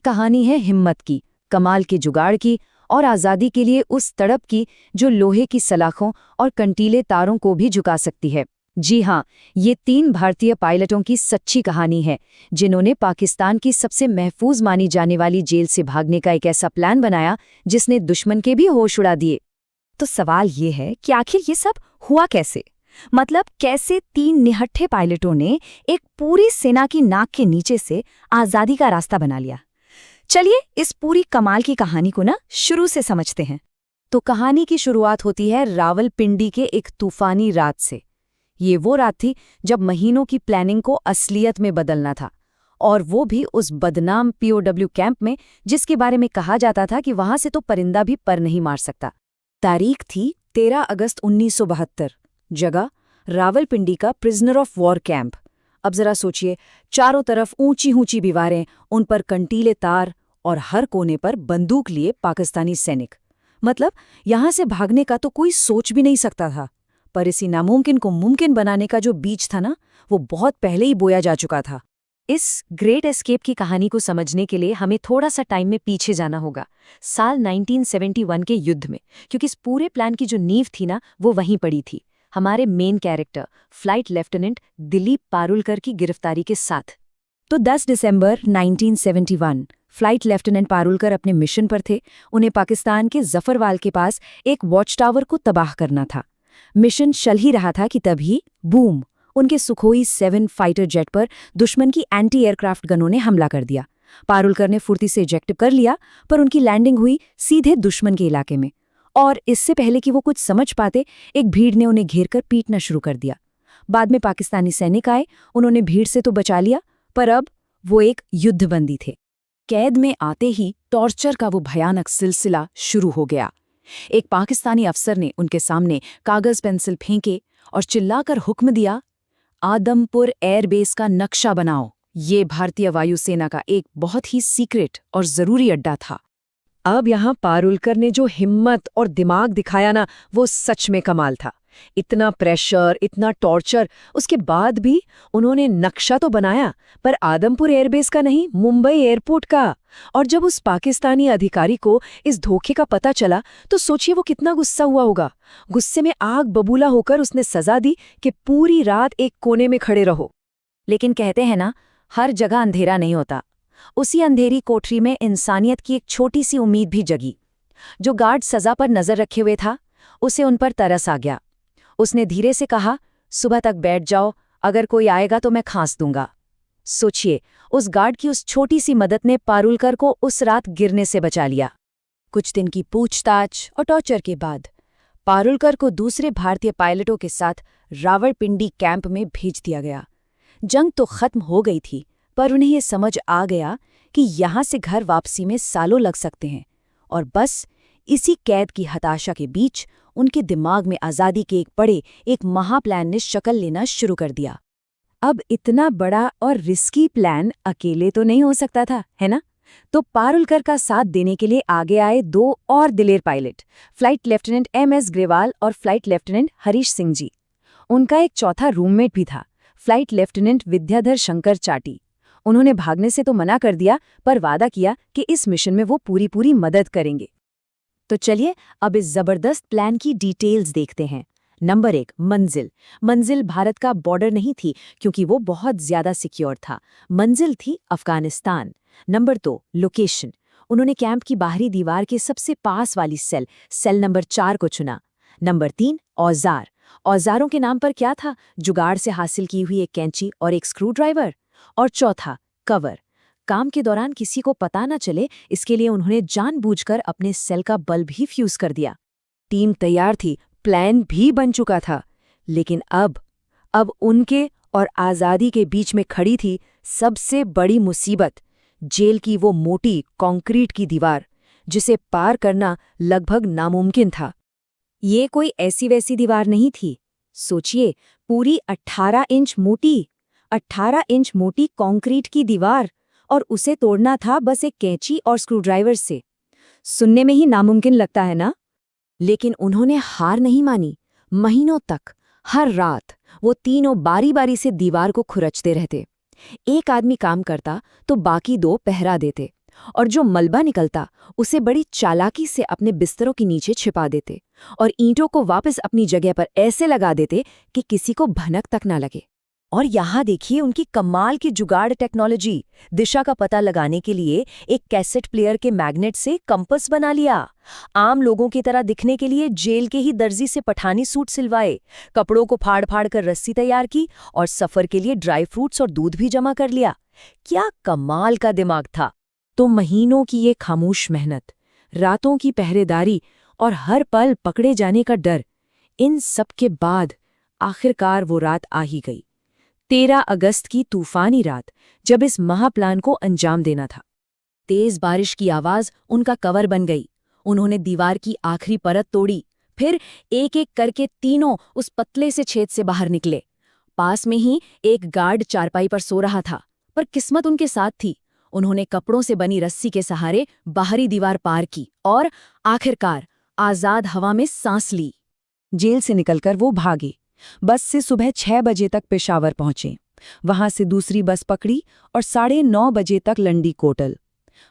कहानी है हिम्मत की, कमाल के जुगाड़ की और आज़ादी के लिए उस तड़प की जो लोहे की सलाखों और कंटीले तारों को भी झुका सकती है। जी हाँ, ये 3 भारतीय पायलटों की सच्ची कहानी है, जिन्होंने पाकिस्तान की सबसे महफूज मानी जाने वाली जेल से भागने का एक ऐसा प्लान बनाया जिसने दुश्मन के भी होश उड़ा दिए। तो सवाल ये है कि आखिर ये सब हुआ कैसे? मतलब कैसे 3 निहत्थे पायलटों ने एक पूरी सेना की नाक के नीचे से आज़ादी का रास्ता बना लिया? चलिए इस पूरी कमाल की कहानी को शुरू से समझते हैं। तो कहानी की शुरुआत होती है रावलपिंडी के एक तूफानी रात से। ये वो रात थी जब महीनों की प्लानिंग को असलियत में बदलना था, और वो भी उस बदनाम पीओडब्ल्यू कैंप में जिसके बारे में कहा जाता था कि वहां से तो परिंदा भी पर नहीं मार सकता। तारीख थी 13 अगस्त 1972। जगह रावलपिंडी का प्रिजनर ऑफ वॉर कैंप। अब जरा सोचिए, चारों तरफ ऊंची ऊंची दीवारें, उन पर कंटीले तार और हर कोने पर बंदूक लिए पाकिस्तानी सैनिक। मतलब यहां से भागने का तो कोई सोच भी नहीं सकता था। पर इसी नामुमकिन को मुमकिन बनाने का जो बीज था वो बहुत पहले ही बोया जा चुका था। इस ग्रेट एस्केप की कहानी को समझने के लिए हमें थोड़ा सा टाइम में पीछे जाना होगा, साल 1971 के युद्ध में, क्योंकि इस पूरे प्लान की जो नींव थी वो वहीं पड़ी थी, हमारे main character flight lieutenant Dilip Parulkar की गिरफ्तारी के साथ। तो 10 दिसंबर 1971 फ्लाइट लेफ्टिनेंट पारुलकर अपने मिशन पर थे। उन्हें पाकिस्तान के जफरवाल के पास एक वॉच टावर को तबाह करना था। मिशन चल ही रहा था कि तभी बूम, उनके सुखोई 7 फाइटर जेट पर दुश्मन की एंटी एयरक्राफ्ट गनों ने हमला कर दिया। पारुलकर ने फुर्ती से इजेक्ट कर लिया, पर उनकी लैंडिंग हुई सीधे दुश्मन के इलाके में, और इससे पहले कि वो कुछ समझ पाते, एक भीड़ ने उन्हें घेर कर पीटना शुरू कर दिया। बाद में पाकिस्तानी सैनिक आए, उन्होंने भीड़ से तो बचा लिया, पर अब वो एक युद्धबंदी थे। कैद में आते ही टॉर्चर का वो भयानक सिलसिला शुरू हो गया। एक पाकिस्तानी अफसर ने उनके सामने कागज पेंसिल फेंके और चिल्लाकर हुक्म दिया, आदमपुर एयरबेस का नक्शा बनाओ। ये भारतीय वायुसेना का एक बहुत ही सीक्रेट और जरूरी अड्डा था। अब यहाँ पारुलकर ने जो हिम्मत और दिमाग दिखाया वो सच में कमाल था। इतना प्रेशर, इतना टॉर्चर, उसके बाद भी उन्होंने नक्शा तो बनाया, पर आदमपुर एयरबेस का नहीं, मुंबई एयरपोर्ट का। और जब उस पाकिस्तानी अधिकारी को इस धोखे का पता चला तो सोचिए वो कितना गुस्सा हुआ होगा। गुस्से में आग बबूला होकर उसने सजा दी कि पूरी रात एक कोने में खड़े रहो। लेकिन कहते हैं हर जगह अंधेरा नहीं होता। उसी अंधेरी कोठरी में इंसानियत की एक छोटी सी उम्मीद भी जगी। जो गार्ड सजा पर नजर रखे हुए था, उसे उन पर तरस आ गया। उसने धीरे से कहा, सुबह तक बैठ जाओ, अगर कोई आएगा तो मैं खांस दूंगा। सोचिए, उस गार्ड की उस छोटी सी मदद ने पारुलकर को उस रात गिरने से बचा लिया। कुछ दिन की पूछताछ और टॉर्चर के बाद पारुलकर को दूसरे भारतीय पायलटों के साथ रावलपिंडी कैंप में भेज दिया गया। जंग तो खत्म हो गई थी, पर उन्हें यह समझ आ गया कि यहां से घर वापसी में सालों लग सकते हैं। और बस इसी कैद की हताशा के बीच उनके दिमाग में आज़ादी के एक महाप्लान ने शक्ल लेना शुरू कर दिया। अब इतना बड़ा और रिस्की प्लान अकेले तो नहीं हो सकता था, है ना? तो पारुलकर का साथ देने के लिए आगे आए 2 और दिलेर pilot, flight lieutenant MS Grewal और फ्लाइट लेफ्टिनेंट हरीश सिंह जी। उनका एक चौथा रूममेट भी था, फ्लाइट लेफ्टिनेंट विद्याधर शंकर चाटी। उन्होंने भागने से तो मना कर दिया, पर वादा किया कि इस मिशन में वो पूरी मदद करेंगे। तो चलिए अब इस जबरदस्त प्लान की डिटेल्स देखते हैं। नंबर 1, मंजिल। मंजिल भारत का बॉर्डर नहीं थी, क्योंकि वो बहुत ज्यादा सिक्योर था। मंजिल थी अफगानिस्तान। Number 2, location. उन्होंने कैंप की बाहरी दीवार के सबसे पास वाली सेल नंबर 4 को चुना। नंबर 3, औजार। औजारों के नाम पर क्या था? जुगाड़ से हासिल की हुई एक कैंची और एक स्क्रू ड्राइवर। और चौथा, कवर। काम के दौरान किसी को पता न चले, इसके लिए उन्होंने जानबूझकर अपने सेल का बल्ब ही फ्यूज कर दिया। टीम तैयार थी, प्लान भी बन चुका था, लेकिन अब उनके और आज़ादी के बीच में खड़ी थी सबसे बड़ी मुसीबत, जेल की वो मोटी कंक्रीट की दीवार, जिसे पार करना लगभग नामुमकिन था। ये कोई ऐसी वैसी दीवार नहीं थी। सोचिए, पूरी 18 इंच मोटी कंक्रीट की दीवार, और उसे तोड़ना था बस एक कैंची और स्क्रूड्राइवर से। सुनने में ही नामुमकिन लगता है ना? लेकिन उन्होंने हार नहीं मानी। महीनों तक हर रात वो तीनों बारी-बारी से दीवार को खुरचते रहते। एक आदमी काम करता तो बाकी 2 पहरा देते, और जो मलबा निकलता उसे बड़ी चालाकी से अपने बिस्तरों के नीचे छिपा देते और ईंटों को वापस अपनी जगह पर ऐसे लगा देते कि किसी को भनक तक ना लगे। और यहाँ देखिए उनकी कमाल की जुगाड़ टेक्नोलॉजी। दिशा का पता लगाने के लिए एक कैसेट प्लेयर के मैग्नेट से कंपास बना लिया। आम लोगों की तरह दिखने के लिए जेल के ही दर्जी से पठानी सूट सिलवाए, कपड़ों को फाड़ फाड़ कर रस्सी तैयार की और सफर के लिए ड्राई फ्रूट्स और दूध भी जमा कर लिया। क्या कमाल का दिमाग था। तो महीनों की ये खामोश मेहनत, रातों की पहरेदारी और हर पल पकड़े जाने का डर, इन सब के बाद आखिरकार वो रात आ ही गई। 13 अगस्त की तूफानी रात, जब इस महाप्लान को अंजाम देना था। तेज बारिश की आवाज उनका कवर बन गई। उन्होंने दीवार की आखिरी परत तोड़ी, फिर एक एक करके तीनों उस पतले से छेद से बाहर निकले। पास में ही एक गार्ड चारपाई पर सो रहा था, पर किस्मत उनके साथ थी। उन्होंने कपड़ों से बनी रस्सी के सहारे बाहरी दीवार पार की और आखिरकार आजाद हवा में सांस ली। जेल से निकलकर वो भागे। बस से सुबह 6 बजे तक पेशावर पहुंचे, वहां से दूसरी बस पकड़ी और 9:30 बजे तक लंडी कोटल।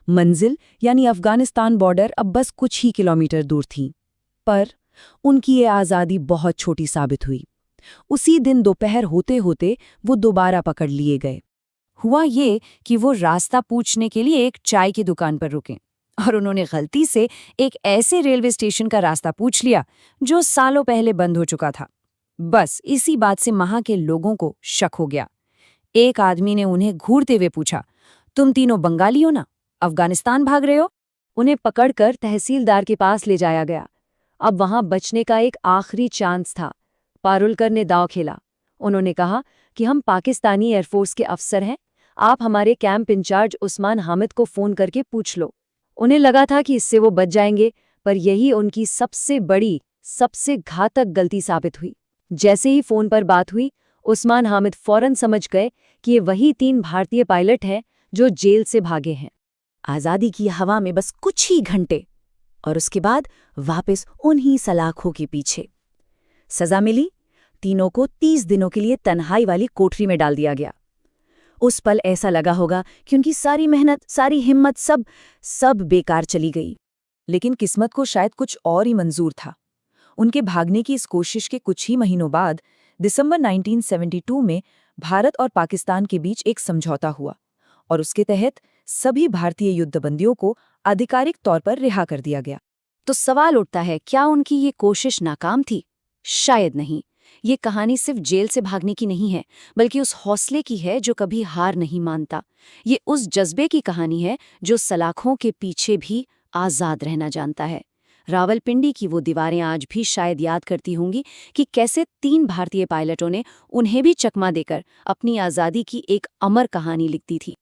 मंजिल यानी अफगानिस्तान बॉर्डर अब बस कुछ ही किलोमीटर दूर थी। पर उनकी ये आज़ादी बहुत छोटी साबित हुई। उसी दिन दोपहर होते होते वो दोबारा पकड़ लिए गए। हुआ ये कि वो रास्ता पूछने के लिए एक चाय की दुकान पर रुके और उन्होंने गलती से एक ऐसे रेलवे स्टेशन का रास्ता पूछ लिया जो सालों पहले बंद हो चुका था। बस इसी बात से वहां के लोगों को शक हो गया। एक आदमी ने उन्हें घूरते हुए पूछा, तुम तीनों बंगाली हो ना, अफगानिस्तान भाग रहे हो? उन्हें पकड़कर तहसीलदार के पास ले जाया गया। अब वहां बचने का एक आखिरी चांस था। पारुलकर ने दांव खेला। उन्होंने कहा कि हम पाकिस्तानी एयरफोर्स के अफसर हैं, आप हमारे कैंप इंचार्ज उस्मान हामिद को फोन करके पूछ लो। उन्हें लगा था कि इससे वो बच जाएंगे, पर यही उनकी सबसे बड़ी, सबसे घातक गलती साबित हुई। जैसे ही फोन पर बात हुई, उस्मान हामिद फौरन समझ गए कि ये वही 3 भारतीय पायलट हैं जो जेल से भागे हैं। आज़ादी की हवा में बस कुछ ही घंटे, और उसके बाद वापस उन्हीं सलाखों के पीछे। सजा मिली। तीनों को 30 दिनों के लिए तन्हाई वाली कोठरी में डाल दिया गया। उस पल ऐसा लगा होगा कि उनकी सारी मेहनत, सारी हिम्मत, सब बेकार चली गई। लेकिन किस्मत को शायद कुछ और ही मंजूर था। उनके भागने की इस कोशिश के कुछ ही महीनों बाद दिसंबर 1972 में भारत और पाकिस्तान के बीच एक समझौता हुआ और उसके तहत सभी भारतीय युद्धबंदियों को आधिकारिक तौर पर रिहा कर दिया गया। तो सवाल उठता है, क्या उनकी ये कोशिश नाकाम थी? शायद नहीं। ये कहानी सिर्फ जेल से भागने की नहीं है, बल्कि उस हौसले की है जो कभी हार नहीं मानता। ये उस जज्बे की कहानी है जो सलाखों के पीछे भी आज़ाद रहना जानता है। रावलपिंडी की वो दीवारें आज भी शायद याद करती होंगी कि कैसे 3 भारतीय पायलटों ने उन्हें भी चकमा देकर अपनी आज़ादी की एक अमर कहानी लिखती थी।